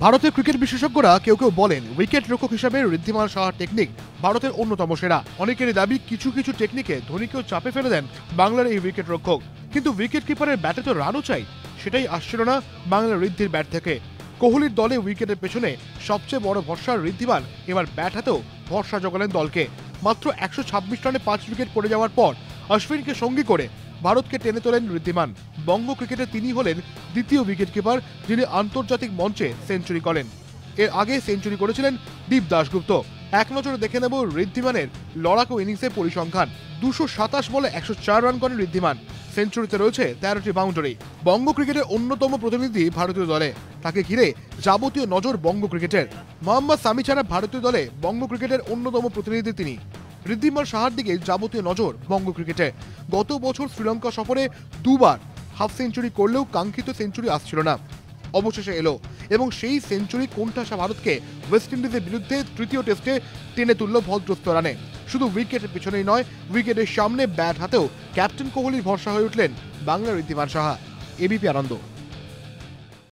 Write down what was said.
ভারতের ক্রিকেট বিশেষজ্ঞরা কেউ কেউ বলেন উইকেট রক্ষক হিসাবে ঋদ্ধিমান সাহার টেকনিক ভারতের অন্যতম সেরা। অনেকেরই দাবি কিছু কিছু টেকনিকে ধোনিকেও চাপে ফেলে দেন বাংলার এই উইকেট রক্ষক। কিন্তু উইকেট কিপারের ব্যাটে তো রানও চাই, সেটাই আসছিল না বাংলার ঋদ্ধির ব্যাট থেকে। কোহলির দলে উইকেটের পেছনে সবচেয়ে বড় ভরসা ঋদ্ধিমান এবার ব্যাট হাতেও ভরসা জোগালেন দলকে। মাত্র 126 রানে 5 উইকেট পড়ে যাওয়ার পর অশ্বিনকে সঙ্গী করে ভারতকে টেনে তোলেন ঋদ্ধিমান। বঙ্গ ক্রিকেটে তিনি হলেন দ্বিতীয় উইকেট কিপার যিনি আন্তর্জাতিক মঞ্চে সেঞ্চুরি করেন। এর আগে সেঞ্চুরি করেছিলেন দীপ দাশগুপ্ত। এক নজরে দেখে নেব ঋদ্ধিমানের লড়াকু ইনিংসের পরিসংখ্যান। 227 বলে 104 রান করেন ঋদ্ধিমান। সেঞ্চুরিতে রয়েছে 13টি বাউন্ডারি। বঙ্গ ক্রিকেটের অন্যতম প্রতিনিধি ভারতীয় দলে, তাকে ঘিরে যাবতীয় নজর বঙ্গ ক্রিকেটের। মোহাম্মদ সামি ছাড়া ভারতীয় দলে বঙ্গ ক্রিকেটের অন্যতম প্রতিনিধি তিনি। ঋদ্ধিমান সাহার দিকে যাবতীয় নজর বঙ্গ ক্রিকেটে। গত বছর শ্রীলঙ্কা সফরে দুবার হাফ সেঞ্চুরি করলেও কাঙ্ক্ষিত সেঞ্চুরি আসছিল না, অবশেষে এলো এবং সেই সেঞ্চুরি কোণঠাসা ভারতকে ওয়েস্ট ইন্ডিজের বিরুদ্ধে তৃতীয় টেস্টে টেনে তুলল ভদ্রস্ত রানে। শুধু উইকেটের পিছনেই নয়, উইকেটের সামনে ব্যাট হাতেও ক্যাপ্টেন কোহলির ভরসা হয়ে উঠলেন বাংলার ঋদ্ধিমান সাহা। এবিপি আনন্দ।